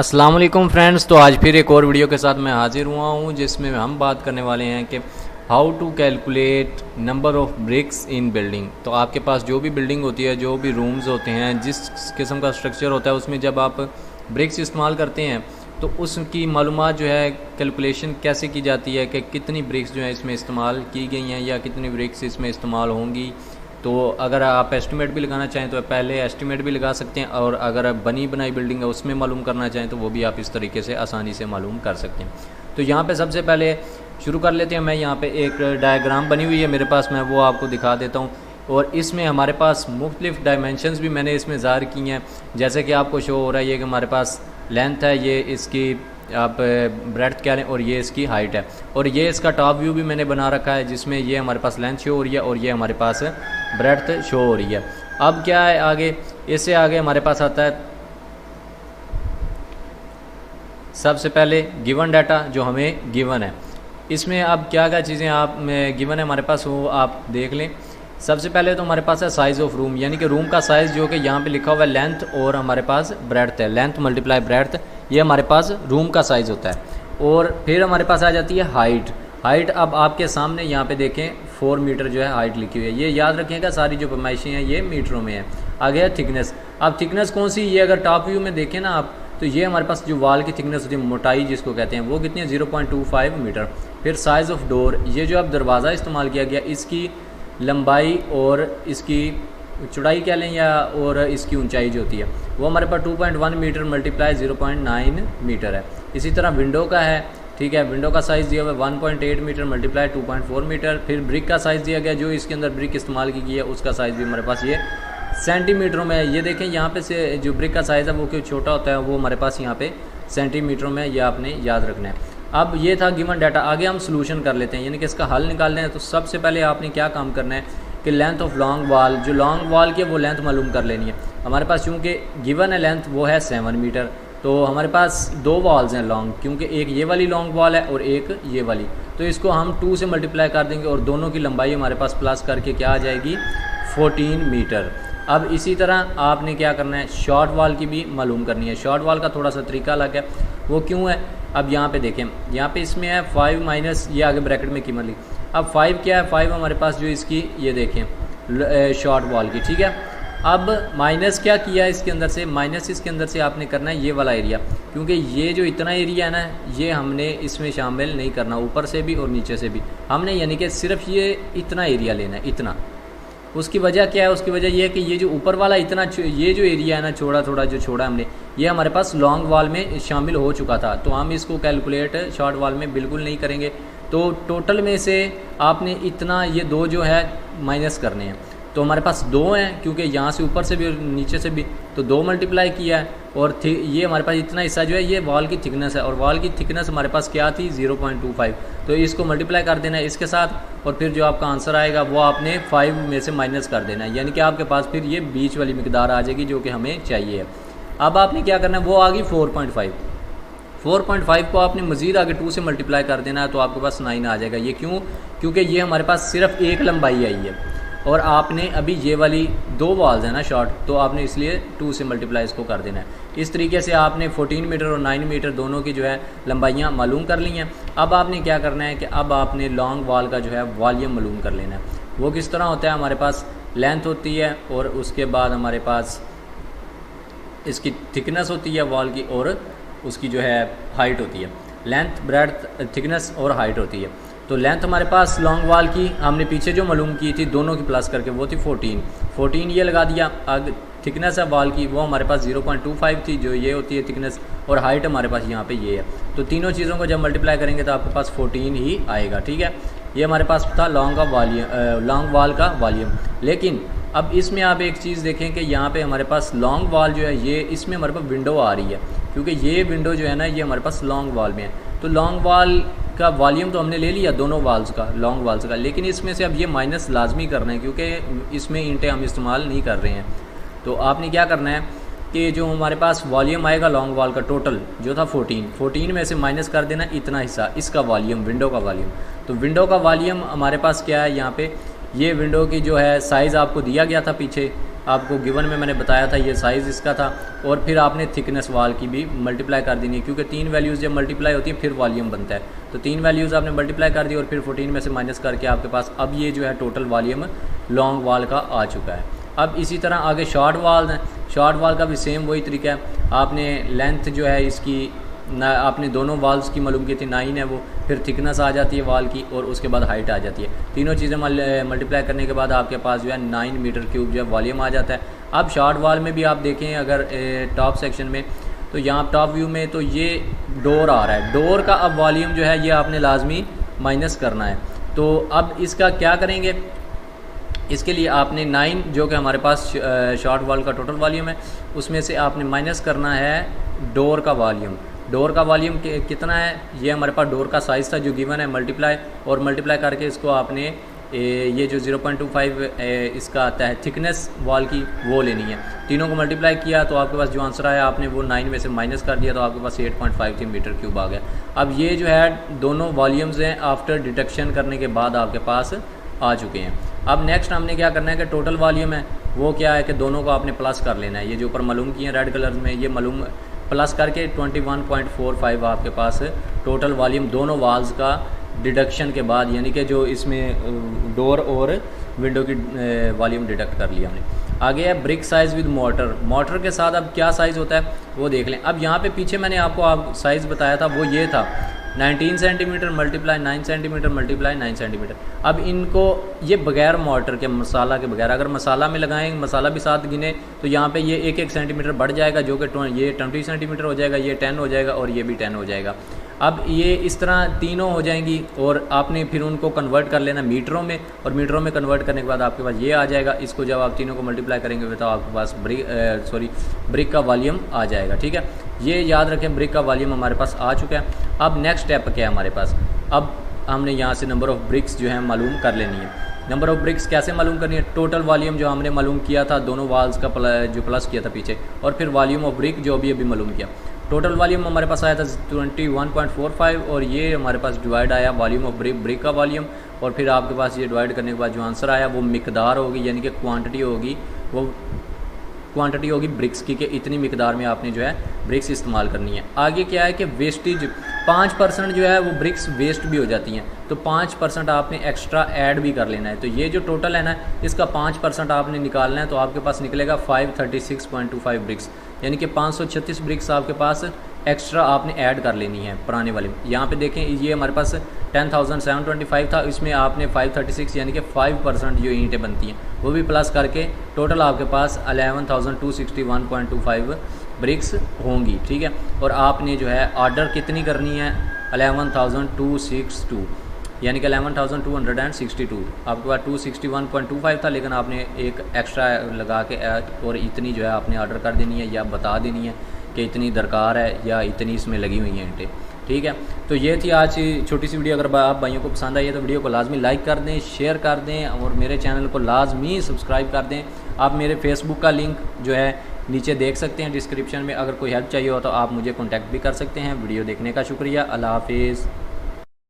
अस्सलाम वालेकुम फ्रेंड्स। तो आज फिर एक और वीडियो के साथ मैं हाजिर हुआ हूँ जिसमें हम बात करने वाले हैं कि how to calculate number of bricks in building. तो आपके पास जो भी बिल्डिंग होती है, जो भी रूम्स होते हैं, जिस किस्म का स्ट्रक्चर होता है, उसमें जब आप ब्रिक्स इस्तेमाल करते हैं तो उसकी मालूमात जो है कैलकुलेशन कैसे की जाती है कि कितनी ब्रिक्स जो है इसमें इस्तेमाल की गई हैं या कितनी ब्रिक्स इसमें इस्तेमाल होंगी। तो अगर आप एस्टिमेट भी लगाना चाहें तो पहले एस्टिमेट भी लगा सकते हैं, और अगर आप बनी बनाई बिल्डिंग है उसमें मालूम करना चाहें तो वो भी आप इस तरीके से आसानी से मालूम कर सकते हैं। तो यहाँ पे सबसे पहले शुरू कर लेते हैं। मैं यहाँ पे एक डायग्राम बनी हुई है मेरे पास, मैं वो आपको दिखा देता हूँ। और इसमें हमारे पास मुख्तलिफ़ डायमेंशंस भी मैंने इसमें ज़ाहिर की हैं। जैसे कि आपको शो हो रहा है ये कि हमारे पास लेंथ है, ये इसकी आप ब्रेड्थ कह लें, और ये इसकी हाइट है। और ये इसका टॉप व्यू भी मैंने बना रखा है जिसमें ये हमारे पास लेंथ शो हो रही है और ये हमारे पास ब्रेड्थ शो हो रही है। अब क्या है आगे, इससे आगे हमारे पास आता है सबसे पहले गिवन डाटा जो हमें गिवन है। इसमें अब क्या क्या चीज़ें आप गिवन है हमारे पास वो आप देख लें। सबसे पहले तो हमारे पास है साइज़ ऑफ रूम, यानी कि रूम का साइज़ जो कि यहाँ पे लिखा हुआ है लेंथ और हमारे पास ब्रेड्थ है। लेंथ मल्टीप्लाई ब्रेड्थ, ये हमारे पास रूम का साइज़ होता है। और फिर हमारे पास आ जाती है हाइट। हाइट अब आपके सामने यहाँ पे देखें 4 मीटर जो है हाइट लिखी हुई है। ये याद रखिएगा, सारी जो पैमाइशें हैं ये मीटरों में है। आगे है थिकनेस। अब थिकनेस कौन सी, ये अगर टॉप व्यू में देखें ना आप, तो ये हमारे पास जो वाल की थिकनेस होती है, मोटाई जिसको कहते हैं, वो कितनी है 0.25 मीटर। फिर साइज़ ऑफ डोर, ये जो अब दरवाज़ा इस्तेमाल किया गया, इसकी लंबाई और इसकी चौड़ाई कह लें या और इसकी ऊंचाई जो होती है वो हमारे पास 2.1 मीटर मल्टीप्लाई 0.9 मीटर है। इसी तरह विंडो का है, ठीक है, विंडो का साइज़ दिया हुआ है 1.8 मीटर मल्टीप्लाई 2.4 मीटर। फिर ब्रिक का साइज़ दिया गया, जो इसके अंदर ब्रिक इस्तेमाल की गई है उसका साइज़ भी हमारे पास ये सेंटीमीटरों में है। ये देखें यहाँ पे से जो ब्रिक का साइज़ है वो क्यों छोटा होता है, वो हमारे पास यहाँ पे सेंटीमीटरों में, यह आपने याद रखना है। अब ये था गिवन डाटा। आगे हम सोल्यूशन कर लेते हैं, यानी कि इसका हल निकालना है। तो सबसे पहले आपने क्या काम करना है कि लेंथ ऑफ लॉन्ग वाल, जो लॉन्ग वाल की है वो लेंथ मालूम कर लेनी है। हमारे पास चूँकि गिवन है लेंथ वो है 7 मीटर, तो हमारे पास 2 वॉल्स हैं लॉन्ग, क्योंकि एक ये वाली लॉन्ग वॉल है और एक ये वाली। तो इसको हम 2 से मल्टीप्लाई कर देंगे और दोनों की लंबाई हमारे पास प्लस करके क्या आ जाएगी 14 मीटर। अब इसी तरह आपने क्या करना है, शॉर्ट वाल की भी मालूम करनी है। शॉर्ट वाल का थोड़ा सा तरीका अलग है, वो क्यों है, अब यहाँ पे देखें, यहाँ पे इसमें है 5 माइनस, ये आगे ब्रैकेट में कीमत ली। अब 5 क्या है, 5 हमारे पास जो इसकी ये देखें शॉर्ट वॉल की, ठीक है। अब माइनस क्या किया इसके अंदर से, माइनस इसके अंदर से आपने करना है ये वाला एरिया, क्योंकि ये जो इतना एरिया है ना, ये हमने इसमें शामिल नहीं करना, ऊपर से भी और नीचे से भी हमने, यानी कि सिर्फ ये इतना एरिया लेना है, इतना। उसकी वजह क्या है, उसकी वजह यह है कि ये जो ऊपर वाला इतना, ये जो एरिया है ना छोड़ा थोड़ा जो छोड़ा हमने, ये हमारे पास लॉन्ग वॉल में शामिल हो चुका था। तो हम इसको कैलकुलेट शॉर्ट वॉल में बिल्कुल नहीं करेंगे। तो टोटल में से आपने इतना, ये 2 जो है माइनस करने हैं। तो हमारे पास 2 हैं, क्योंकि यहाँ से ऊपर से भी और नीचे से भी, तो 2 मल्टीप्लाई किया है। और ये हमारे पास इतना हिस्सा जो है ये वॉल की थिकनेस है, और वॉल की थिकनेस हमारे पास क्या थी 0.25। तो इसको मल्टीप्लाई कर देना है इसके साथ, और फिर जो आपका आंसर आएगा वो आपने 5 में से माइनस कर देना है, यानी कि आपके पास फिर ये बीच वाली मिकदार आ जाएगी जो कि हमें चाहिए। अब आपने क्या करना है, वो आ गई 4.5। 4.5 को आपने मज़ीद आगे 2 से मल्टीप्लाई कर देना है, तो आपके पास 9 आ जाएगा। ये क्यों, क्योंकि ये हमारे पास सिर्फ एक लंबाई आई है, और आपने अभी ये वाली 2 वॉल्स है ना शॉर्ट, तो आपने इसलिए 2 से मल्टीप्लाई इसको कर देना है। इस तरीके से आपने 14 मीटर और 9 मीटर दोनों की जो है लंबाइयाँ मालूम कर ली हैं। अब आपने क्या करना है कि अब आपने लॉन्ग वॉल का जो है वॉल्यूम मालूम कर लेना है। वो किस तरह होता है, हमारे पास लेंथ होती है और उसके बाद हमारे पास इसकी थिकनेस होती है वॉल की, और उसकी जो है हाइट होती है। लेंथ, ब्रेड्थ, थिकनेस और हाइट होती है। तो लेंथ हमारे पास लॉन्ग वॉल की हमने पीछे जो मालूम की थी दोनों की प्लस करके, वो थी 14 ये लगा दिया। अब थिकनेस है वॉल की, वो हमारे पास 0.25 थी, जो ये होती है थिकनेस, और हाइट हमारे पास यहाँ पे ये है। तो तीनों चीज़ों को जब मल्टीप्लाई करेंगे तो आपके पास 14 ही आएगा, ठीक है। ये हमारे पास था लॉन्ग वॉल का वॉल्यूम। लेकिन अब इसमें आप एक चीज़ देखें कि यहाँ पे हमारे पास लॉन्ग वॉल जो है ये, इसमें हमारे पास विंडो आ रही है, क्योंकि ये विंडो जो है ना ये हमारे पास लॉन्ग वॉल में है। तो लॉन्ग वॉल का वॉल्यूम तो हमने ले लिया दोनों वाल्स का, लॉन्ग वाल्स का, लेकिन इसमें से अब ये माइनस लाजमी करना है, क्योंकि इसमें ईंटें हम इस्तेमाल नहीं कर रहे हैं। तो आपने क्या करना है कि जो हमारे पास वॉल्यूम आएगा लॉन्ग वॉल का टोटल जो था 14 में से माइनस कर देना इतना हिस्सा, इसका वॉल्यूम, विंडो का वॉल्यूम। तो विंडो का वॉल्यूम हमारे पास क्या है, यहाँ पे ये विंडो की जो है साइज़ आपको दिया गया था पीछे आपको गिवन में मैंने बताया था ये साइज़ इसका था, और फिर आपने थिकनेस वाल की भी मल्टीप्लाई कर देनी है, क्योंकि 3 वैल्यूज़ जब मल्टीप्लाई होती है फिर वॉल्यूम बनता है। तो 3 वैल्यूज़ आपने मल्टीप्लाई कर दी और फिर 14 में से माइनस करके आपके पास अब ये जो है टोटल वॉल्यूम लॉन्ग वाल का आ चुका है। अब इसी तरह आगे शॉर्ट वाल है, शॉर्ट वाल का भी सेम वही तरीका है। आपने लेंथ जो है इसकी आपने दोनों वाल्स की मालूम की थी 9 है वो, फिर थिकनेस आ जाती है वाल की और उसके बाद हाइट आ जाती है। तीनों चीज़ें मल्टीप्लाई करने के बाद आपके पास जो है 9 मीटर क्यूब जो है वॉल्यूम आ जाता है। अब शॉर्ट वाल में भी आप देखें अगर टॉप सेक्शन में, तो यहाँ टॉप व्यू में तो ये डोर आ रहा है, डोर का अब वॉल्यूम जो है ये आपने लाजमी माइनस करना है। तो अब इसका क्या करेंगे, इसके लिए आपने 9 जो कि हमारे पास शॉर्ट वाल का टोटल वॉल्यूम है उसमें से आपने माइनस करना है डोर का वॉल्यूम। डोर का वॉल्यूम कितना है, ये हमारे पास डोर का साइज़ था जो गिवन है, मल्टीप्लाई और मल्टीप्लाई करके इसको आपने ये जो 0.25 इसका आता है थिकनेस वॉल की वो लेनी है। तीनों को मल्टीप्लाई किया तो आपके पास जो आंसर आया आपने वो 9 में से माइनस कर दिया तो आपके पास 8.53 मीटर क्यूब आ गया। अब ये जो है दोनों वॉल्यूम्स हैं आफ्टर डिडक्शन करने के बाद आपके पास आ चुके हैं। अब नेक्स्ट हमने क्या करना है कि टोटल वॉल्यूम है वो क्या है कि दोनों को आपने प्लस कर लेना है। ये जो ऊपर मालूम किए हैं रेड कलर में, ये मालूम प्लस करके 21.45 आपके पास टोटल वॉल्यूम दोनों वाल्स का डिडक्शन के बाद, यानी कि जो इसमें डोर और विंडो की वॉल्यूम डिडक्ट कर लिया हमने। आगे है brick size with motor. Motor के साथ अब क्या साइज़ होता है वो देख लें। अब यहाँ पे पीछे मैंने आपको साइज़ बताया था वो ये था 19 centimetre multiply 9 centimetre multiply 9 centimetre. अब इनको ये बगैर मोटर के, मसाला के बगैर, अगर मसाला में लगाएं, मसाला भी साथ गिने तो यहाँ पे ये 1-1 सेंटीमीटर बढ़ जाएगा, जो कि ये 20 सेंटीमीटर हो जाएगा, ये 10 हो जाएगा और ये भी 10 हो जाएगा। अब ये इस तरह तीनों हो जाएंगी और आपने फिर उनको कन्वर्ट कर लेना मीटरों में, और मीटरों में कन्वर्ट करने के बाद आपके पास ये आ जाएगा। इसको जब आप तीनों को मल्टीप्लाई करेंगे तो आपके पास ब्रिक का वॉल्यूम आ जाएगा। ठीक है, ये याद रखें, ब्रिक का वॉल्यूम हमारे पास आ चुका है। अब नेक्स्ट स्टेप क्या है हमारे पास, अब हमने यहाँ से नंबर ऑफ़ ब्रिक्स जो है मालूम कर लेनी है। नंबर ऑफ़ ब्रिक्स कैसे मालूम करनी है, टोटल वॉल्यूम जो हमने मालूम किया था दोनों वाल्स का जो प्लस किया था पीछे, और फिर वॉल्यूम ऑफ ब्रिक जो अभी मालूम किया। टोटल वॉल्यूम हमारे पास आया था 21.45 और ये हमारे पास डिवाइड आया वॉल्यूम ऑफ ब्रिक का वॉल्यूम, और फिर आपके पास ये डिवाइड करने के बाद जो आंसर आया वो मिकदार होगी, यानी कि क्वांटिटी होगी, वो क्वांटिटी होगी ब्रिक्स की, कि इतनी मिकदार में आपने जो है ब्रिक्स इस्तेमाल करनी है। आगे क्या है कि वेस्टेज 5% जो है वो ब्रिक्स वेस्ट भी हो जाती हैं, तो 5% आपने एक्स्ट्रा ऐड भी कर लेना है। तो ये जो टोटल है ना इसका 5% आपने निकालना है, तो आपके पास निकलेगा 536.25 ब्रिक्स, यानी कि 536 ब्रिक्स आपके पास एक्स्ट्रा आपने ऐड कर लेनी है पुराने वाले। यहाँ पे देखें ये हमारे पास 10,725 था, इसमें आपने 536 यानी कि 5% जो ईंटें बनती हैं वो भी प्लस करके टोटल आपके पास 11,261.25 ब्रिक्स होंगी। ठीक है, और आपने जो है ऑर्डर कितनी करनी है 11,262, यानी कि 11,262। आपके पास 261.25 था, लेकिन आपने एक एक्स्ट्रा लगा के और इतनी जो है आपने ऑर्डर कर देनी है या बता देनी है कि इतनी दरकार है या इतनी इसमें लगी हुई हैं ईंटें। ठीक है, तो ये थी आज की छोटी सी वीडियो। अगर आप भाइयों को पसंद आई है तो वीडियो को लाजमी लाइक कर दें, शेयर कर दें और मेरे चैनल को लाजमी सब्सक्राइब कर दें। आप मेरे फेसबुक का लिंक जो है नीचे देख सकते हैं डिस्क्रिप्शन में। अगर कोई हेल्प चाहिए हो तो आप मुझे कॉन्टैक्ट भी कर सकते हैं। वीडियो देखने का शुक्रिया। अल्लाह हाफिज़।